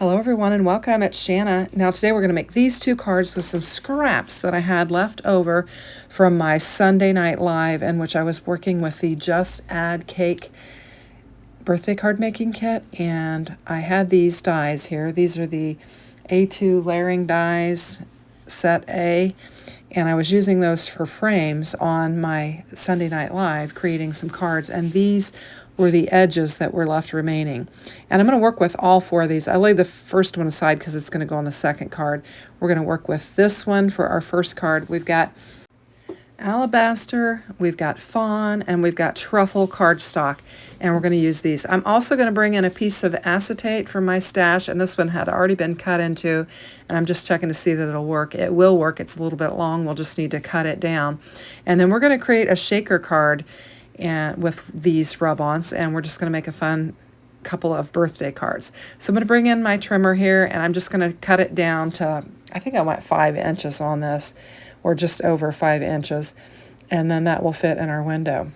Hello everyone and welcome. It's Shanna. Now today we're going to make these two cards with some scraps that I had left over from my Sunday night live, in which I was working with the Just Add Cake birthday card making kit, and I had these dies here. These are the A2 layering dies, set A, and I was using those for frames on my Sunday night live, creating some cards, and these were the edges that were left remaining. And I'm going to work with all four of these. I laid the first one aside because it's going to go on the second card. We're going to work with this one for our first card. We've got alabaster, we've got fawn, and we've got truffle cardstock, and we're going to use these. I'm also going to bring in a piece of acetate from my stash, and this one had already been cut into, and I'm just checking to see that it'll work. It will work. It's a little bit long. We'll just need to cut it down. And then we're going to create a shaker card and with these rub-ons, and we're just going to make a fun couple of birthday cards. So I'm going to bring in my trimmer here, and I'm just going to cut it down to, I think I went 5 inches on this, or just over 5 inches, and then that will fit in our window.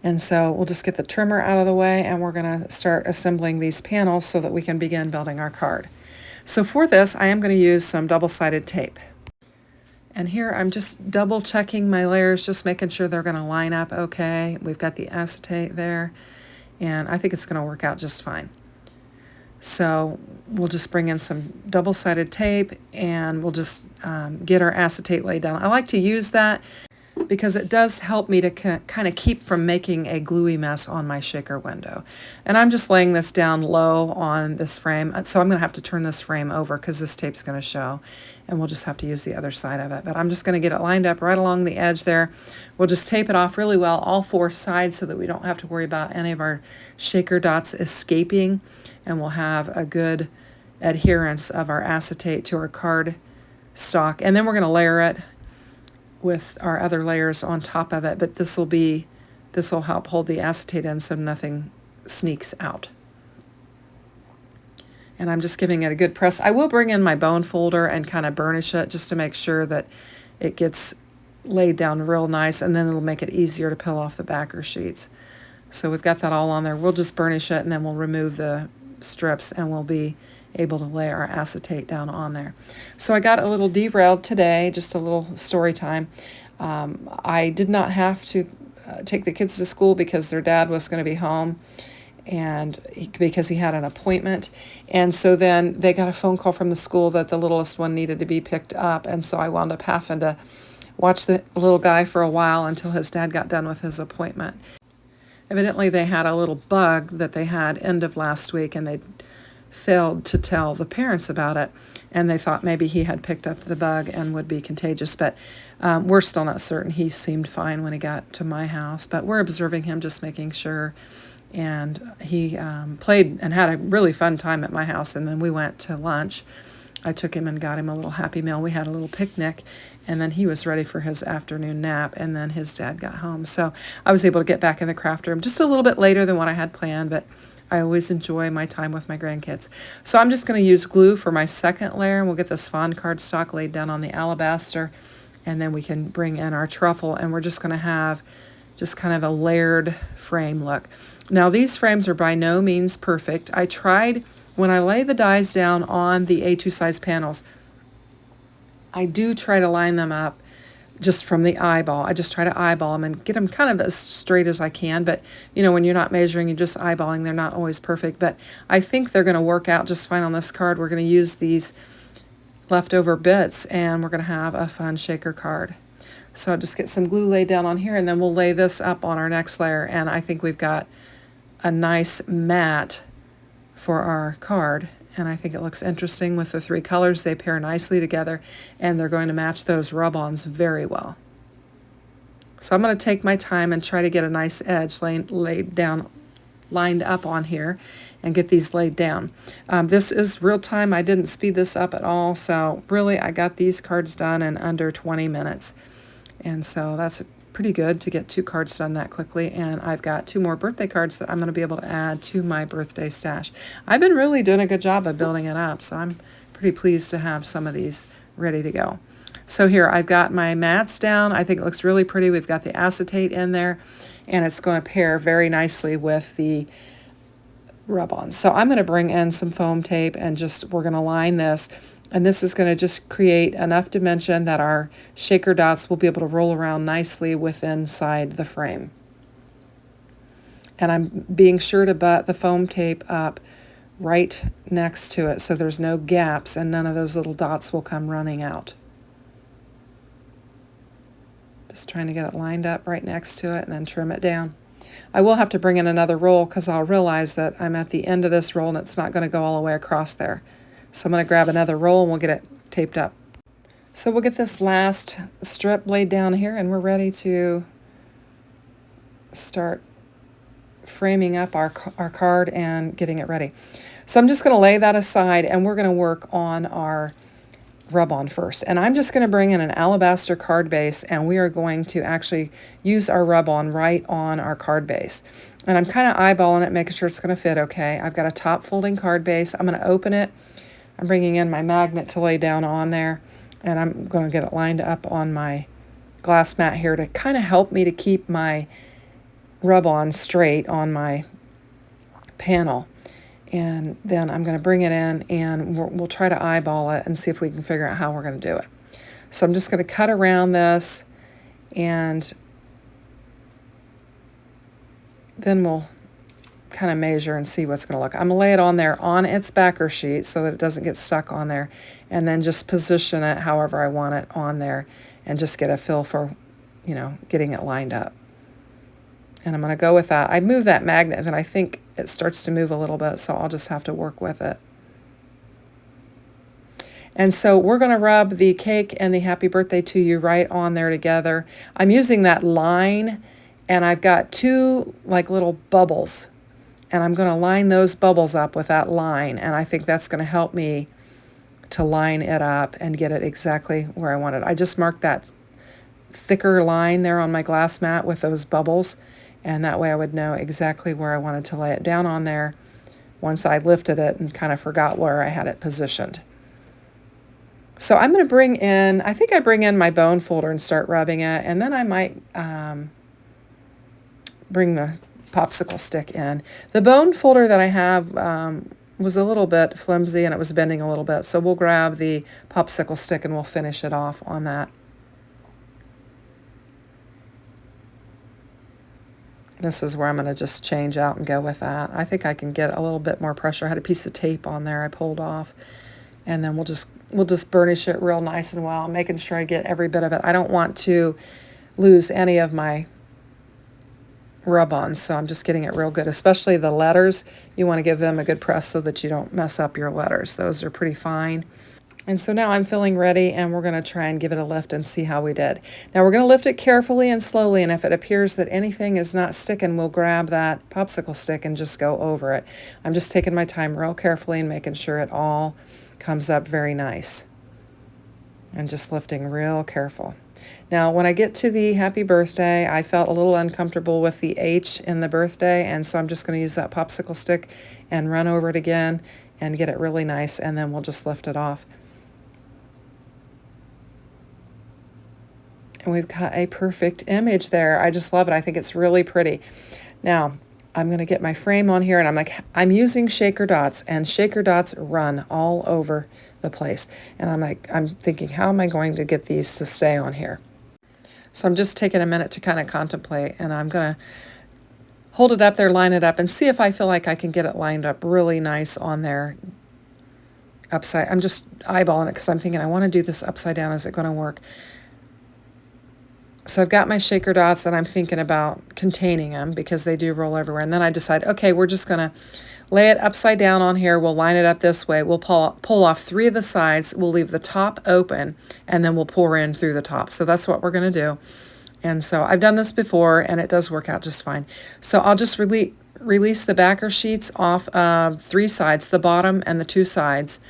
And so we'll just get the trimmer out of the way, and we're going to start assembling these panels so that we can begin building our card. So for this, I am going to use some double-sided tape. And here I'm just double checking my layers, just making sure they're going to line up okay. We've got the acetate there, and I think it's going to work out just fine. So we'll just bring in some double-sided tape, and we'll just get our acetate laid down. I like to use that because it does help me to kind of keep from making a gluey mess on my shaker window. And I'm just laying this down low on this frame, so I'm going to have to turn this frame over because this tape's going to show, and we'll just have to use the other side of it. But I'm just going to get it lined up right along the edge there. We'll just tape it off really well, all 4 sides, so that we don't have to worry about any of our shaker dots escaping, and we'll have a good adherence of our acetate to our card stock. And then we're going to layer it with our other layers on top of it, but this will help hold the acetate in so nothing sneaks out. And I'm just giving it a good press. I will bring in my bone folder and kind of burnish it just to make sure that it gets laid down real nice, and then it'll make it easier to peel off the backer sheets. So we've got that all on there. We'll just burnish it, and then we'll remove the strips, and we'll be able to lay our acetate down on there. So I got a little derailed today, just a little story time. I did not have to take the kids to school because their dad was going to be home, and because he had an appointment. And so then they got a phone call from the school that the littlest one needed to be picked up, and so I wound up having to watch the little guy for a while until his dad got done with his appointment. Evidently they had a little bug that they had end of last week, and they failed to tell the parents about it, and they thought maybe he had picked up the bug and would be contagious, but we're still not certain. He seemed fine when he got to my house, but we're observing him, just making sure. And he played and had a really fun time at my house, and then we went to lunch. I took him and got him a little Happy Meal. We had a little picnic, and then he was ready for his afternoon nap, and then his dad got home. So I was able to get back in the craft room just a little bit later than what I had planned, but I always enjoy my time with my grandkids. So I'm just going to use glue for my second layer, and we'll get this fawn cardstock laid down on the alabaster, and then we can bring in our truffle, and we're just going to have just kind of a layered frame look. Now these frames are by no means perfect. I tried, when I lay the dies down on the A2 size panels, I do try to line them up just from the eyeball. I just try to eyeball them and get them kind of as straight as I can. But, you know, when you're not measuring, you're just eyeballing, they're not always perfect. But I think they're going to work out just fine on this card. We're going to use these leftover bits, and we're going to have a fun shaker card. So I'll just get some glue laid down on here, and then we'll lay this up on our next layer. And I think we've got a nice mat for our card. And I think it looks interesting with the 3 colors. They pair nicely together, and they're going to match those rub-ons very well. So I'm going to take my time and try to get a nice edge laid down, lined up on here, and get these laid down. This is real time. I didn't speed this up at all, so really I got these cards done in under 20 minutes. And so that's pretty good to get 2 cards done that quickly, and I've got 2 more birthday cards that I'm going to be able to add to my birthday stash. I've been really doing a good job of building it up, so I'm pretty pleased to have some of these ready to go. So here I've got my mats down. I think it looks really pretty. We've got the acetate in there, and it's going to pair very nicely with the rub-on. So I'm going to bring in some foam tape and we're going to line this. And this is going to just create enough dimension that our shaker dots will be able to roll around nicely inside the frame. And I'm being sure to butt the foam tape up right next to it so there's no gaps and none of those little dots will come running out. Just trying to get it lined up right next to it and then trim it down. I will have to bring in another roll because I'll realize that I'm at the end of this roll and it's not going to go all the way across there. So I'm going to grab another roll and we'll get it taped up. So we'll get this last strip laid down here and we're ready to start framing up our card and getting it ready. So I'm just going to lay that aside and we're going to work on our rub-on first. And I'm just going to bring in an alabaster card base and we are going to actually use our rub-on right on our card base. And I'm kind of eyeballing it, making sure it's going to fit okay. I've got a top folding card base. I'm going to open it. I'm bringing in my magnet to lay down on there and I'm going to get it lined up on my glass mat here to kind of help me to keep my rub-on straight on my panel. And then I'm going to bring it in and we'll try to eyeball it and see if we can figure out how we're going to do it. So I'm just going to cut around this and then we'll kind of measure and see what's going to look. I'm going to lay it on there on its backer sheet so that it doesn't get stuck on there and then just position it however I want it on there and just get a feel for, getting it lined up. And I'm going to go with that. I move that magnet and then I think it starts to move a little bit, so I'll just have to work with it. And so we're going to rub the cake and the happy birthday to you right on there together. I'm using that line and I've got two like little bubbles and I'm going to line those bubbles up with that line and I think that's going to help me to line it up and get it exactly where I want it. I just marked that thicker line there on my glass mat with those bubbles. And that way I would know exactly where I wanted to lay it down on there once I lifted it and kind of forgot where I had it positioned. So I'm going to I think I bring in my bone folder and start rubbing it, and then I might bring the popsicle stick in. The bone folder that I have was a little bit flimsy and it was bending a little bit, so we'll grab the popsicle stick and we'll finish it off on that. This is where I'm going to just change out and go with that. I think I can get a little bit more pressure. I had a piece of tape on there I pulled off. And then we'll just burnish it real nice and well, making sure I get every bit of it. I don't want to lose any of my rub-ons, so I'm just getting it real good. Especially the letters, you want to give them a good press so that you don't mess up your letters. Those are pretty fine. And so now I'm feeling ready and we're going to try and give it a lift and see how we did. Now we're going to lift it carefully and slowly, and if it appears that anything is not sticking, we'll grab that popsicle stick and just go over it. I'm just taking my time real carefully and making sure it all comes up very nice. And just lifting real careful. Now when I get to the happy birthday, I felt a little uncomfortable with the H in the birthday, and so I'm just going to use that popsicle stick and run over it again and get it really nice, and then we'll just lift it off. And we've got a perfect image there. I just love it. I think it's really pretty. Now, I'm going to get my frame on here, and I'm using shaker dots, and shaker dots run all over the place. And I'm thinking, how am I going to get these to stay on here? So I'm just taking a minute to kind of contemplate, and I'm going to hold it up there, line it up, and see if I feel like I can get it lined up really nice on there. Upside. I'm just eyeballing it because I'm thinking I want to do this upside down. Is it going to work? So I've got my shaker dots and I'm thinking about containing them because they do roll everywhere. And then I decide, okay, we're just going to lay it upside down on here. We'll line it up this way. We'll pull off 3 of the sides. We'll leave the top open and then we'll pour in through the top. So that's what we're going to do. And so I've done this before and it does work out just fine. So I'll just release the backer sheets off of 3 sides, the bottom and the 2 sides.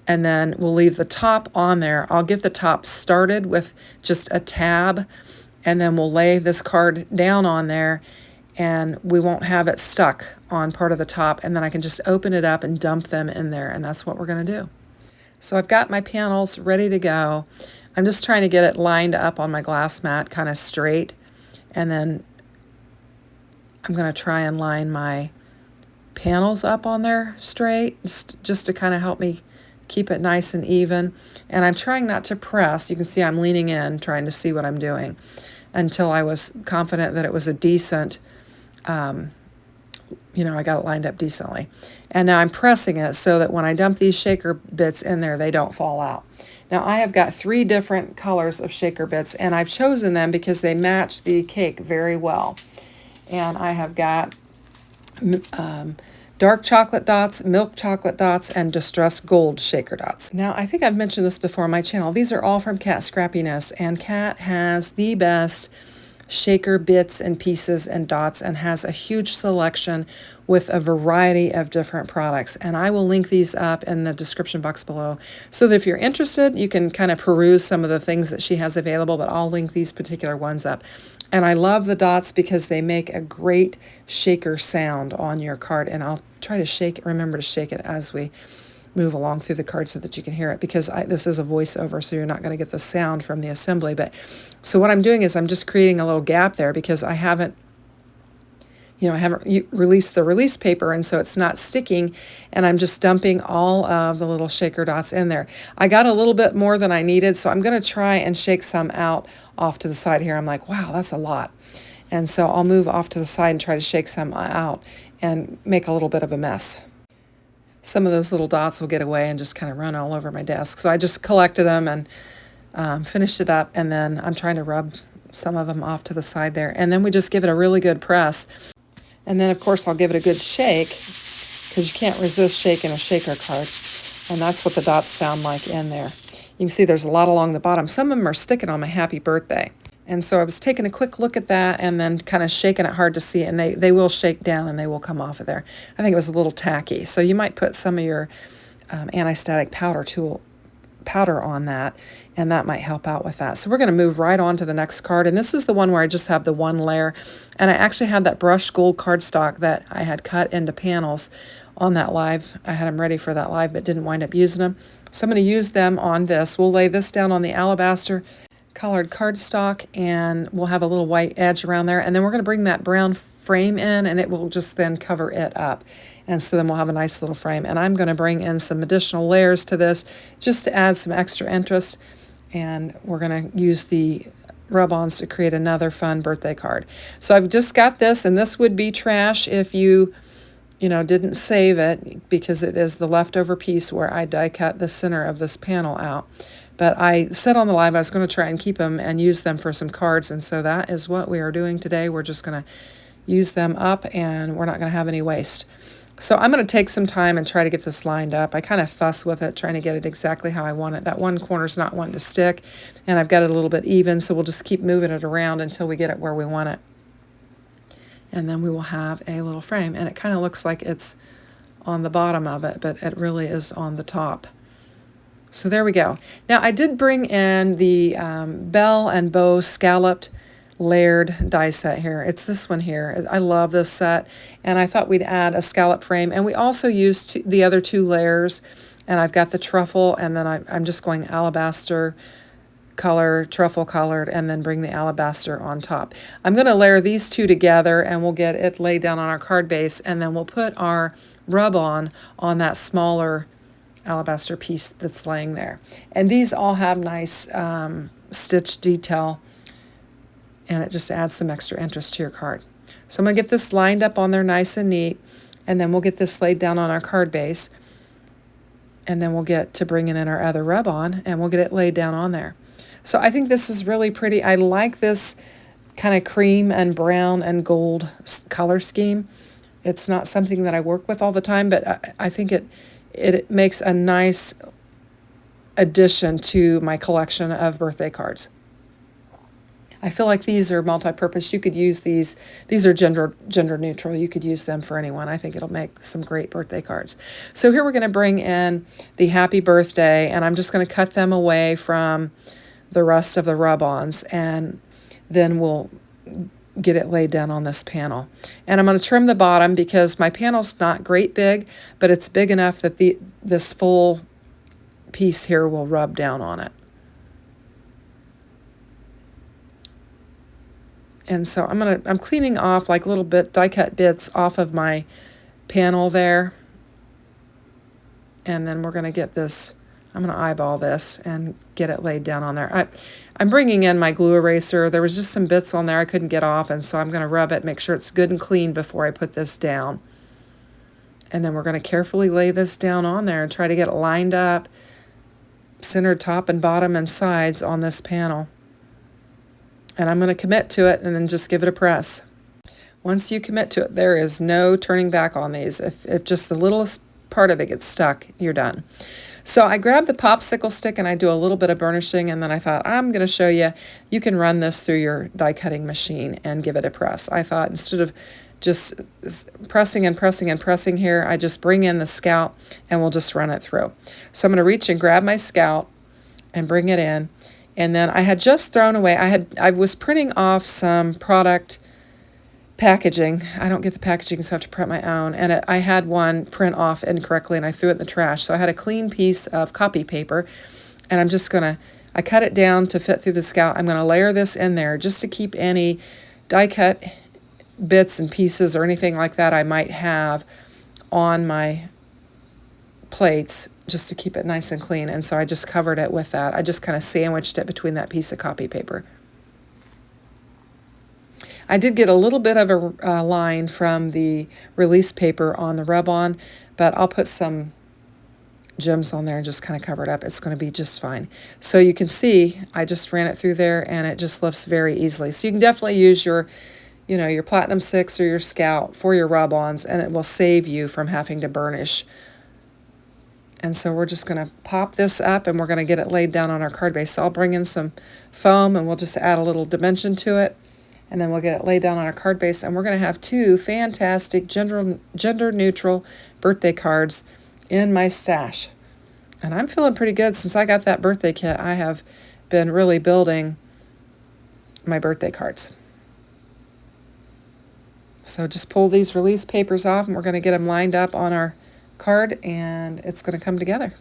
And then we'll leave the top on there. I'll get the top started with just a tab. And then we'll lay this card down on there and we won't have it stuck on part of the top. And then I can just open it up and dump them in there. And that's what we're going to do. So I've got my panels ready to go. I'm just trying to get it lined up on my glass mat kind of straight. And then I'm going to try and line my panels up on there straight, just to kind of help me keep it nice and even. And I'm trying not to press. You can see I'm leaning in, trying to see what I'm doing, until I was confident that it was a decent, I got it lined up decently. And now I'm pressing it so that when I dump these shaker bits in there, they don't fall out. Now I have got 3 different colors of shaker bits, and I've chosen them because they match the cake very well. And I have got dark chocolate dots, milk chocolate dots, and distressed gold shaker dots. Now, I think I've mentioned this before on my channel. These are all from Cat Scrappiness, and Cat has the best shaker bits and pieces and dots, and has a huge selection with a variety of different products. And I will link these up in the description box below, so that if you're interested, you can kind of peruse some of the things that she has available, but I'll link these particular ones up. And I love the dots because they make a great shaker sound on your card. And I'll try to remember to shake it as we move along through the card so that you can hear it, because this is a voiceover, so you're not going to get the sound from the assembly. But so what I'm doing is I'm just creating a little gap there, because I haven't released the release paper, and so it's not sticking, and I'm just dumping all of the little shaker dots in there. I got a little bit more than I needed, so I'm going to try and shake some out off to the side here. I'm like, wow, that's a lot. And so I'll move off to the side and try to shake some out and make a little bit of a mess. Some of those little dots will get away and just kind of run all over my desk. So I just collected them and finished it up, and then I'm trying to rub some of them off to the side there. And then we just give it a really good press. And then, of course, I'll give it a good shake, because you can't resist shaking a shaker card. And that's what the dots sound like in there. You can see there's a lot along the bottom. Some of them are sticking on my happy birthday. And so I was taking a quick look at that and then kind of shaking it hard to see it. And they will shake down and they will come off of there. I think it was a little tacky. So you might put some of your anti-static powder on that, and that might help out with that. So we're going to move right on to the next card, and this is the one where I just have the one layer, and I actually had that brushed gold cardstock that I had cut into panels on that live. I had them ready for that live but didn't wind up using them, so I'm going to use them on this. We'll lay this down on the alabaster colored cardstock, and we'll have a little white edge around there, and then we're going to bring that brown frame in, and it will just then cover it up. And so then we'll have a nice little frame. And I'm going to bring in some additional layers to this just to add some extra interest. And we're going to use the rub-ons to create another fun birthday card. So I've just got this, and this would be trash if you didn't save it, because it is the leftover piece where I die cut the center of this panel out. But I said on the live I was going to try and keep them and use them for some cards, and so that is what we are doing today. We're just going to use them up, and we're not going to have any waste. So I'm going to take some time and try to get this lined up. I kind of fuss with it, trying to get it exactly how I want it. That one corner's not wanting to stick, and I've got it a little bit even, so we'll just keep moving it around until we get it where we want it. And then we will have a little frame, and it kind of looks like it's on the bottom of it, but it really is on the top. So there we go. Now I did bring in the bell and bow scalloped layered die set here. It's this one here. I love this set, and I thought we'd add a scallop frame, and we also used the other 2 layers, and I've got the truffle, and then I'm just going alabaster color, truffle colored, and then bring the alabaster on top. I'm going to layer these 2 together, and we'll get it laid down on our card base, and then we'll put our rub-on on that smaller alabaster piece that's laying there. And these all have nice stitch detail, and it just adds some extra interest to your card. So I'm going to get this lined up on there nice and neat, and then we'll get this laid down on our card base, and then we'll get to bringing in our other rub-on, and we'll get it laid down on there. So I think this is really pretty. I like this kind of cream and brown and gold color scheme. It's not something that I work with all the time, but I think it makes a nice addition to my collection of birthday cards. I feel like these are multi-purpose. You could use these. These are gender neutral. You could use them for anyone. I think it'll make some great birthday cards. So here we're going to bring in the happy birthday, and I'm just going to cut them away from the rest of the rub-ons, and then we'll get it laid down on this panel. And I'm going to trim the bottom because my panel's not great big, but it's big enough that this full piece here will rub down on it. And so I'm cleaning off like little die cut bits off of my panel there. And then we're going to get this, I'm going to eyeball this and get it laid down on there. I'm bringing in my glue eraser. There was just some bits on there I couldn't get off, and so I'm going to rub it, make sure it's good and clean before I put this down. And then we're going to carefully lay this down on there and try to get it lined up, centered top and bottom and sides on this panel. And I'm going to commit to it and then just give it a press. Once you commit to it, there is no turning back on these. If just the littlest part of it gets stuck, you're done. So I grabbed the popsicle stick and I do a little bit of burnishing, and then I thought I'm going to show you, you can run this through your die cutting machine and give it a press. I thought instead of just pressing and pressing and pressing here, I just bring in the scout and we'll just run it through. So I'm going to reach and grab my scout and bring it in. And then I had just thrown away, I was printing off some product packaging. I don't get the packaging, so I have to print my own. And I had one print off incorrectly and I threw it in the trash. So I had a clean piece of copy paper, and I'm just going to, I cut it down to fit through the scout. I'm going to layer this in there just to keep any die cut bits and pieces or anything like that I might have on my plates, just to keep it nice and clean. And so I just covered it with that. I just kind of sandwiched it between that piece of copy paper. I did get a little bit of a line from the release paper on the rub-on, but I'll put some gems on there and just kind of cover it up. It's going to be just fine. So you can see I just ran it through there and it just lifts very easily. So you can definitely use your, you know, your Platinum 6 or your Scout for your rub-ons, and it will save you from having to burnish. And so we're just going to pop this up and we're going to get it laid down on our card base. So I'll bring in some foam and we'll just add a little dimension to it. And then we'll get it laid down on our card base, and we're going to have two fantastic gender-neutral birthday cards in my stash. And I'm feeling pretty good since I got that birthday kit. I have been really building my birthday cards. So just pull these release papers off, and we're going to get them lined up on our card, and it's going to come together.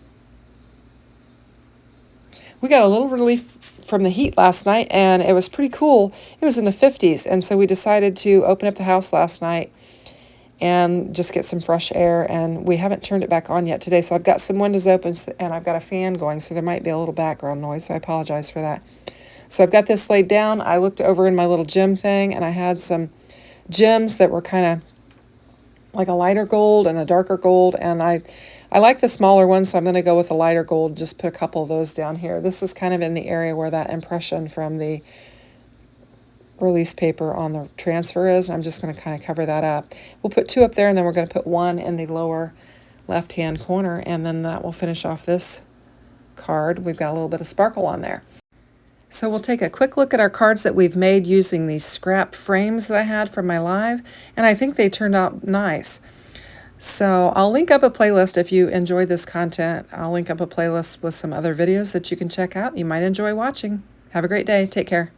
We got a little relief from the heat last night, and it was pretty cool. It was in the 50s, and so we decided to open up the house last night and just get some fresh air, and we haven't turned it back on yet today. So I've got some windows open and I've got a fan going, so there might be a little background noise, so I apologize for that. So I've got this laid down. I looked over in my little gem thing, and I had some gems that were kind of like a lighter gold and a darker gold, and I like the smaller ones, so I'm going to go with a lighter gold, just put a couple of those down here. This is kind of in the area where that impression from the release paper on the transfer is. I'm just going to kind of cover that up. We'll put two up there, and then we're going to put one in the lower left-hand corner, and then that will finish off this card. We've got a little bit of sparkle on there. So we'll take a quick look at our cards that we've made using these scrap frames that I had from my live, and I think they turned out nice. So I'll link up a playlist if you enjoy this content. I'll link up a playlist with some other videos that you can check out. You might enjoy watching. Have a great day. Take care.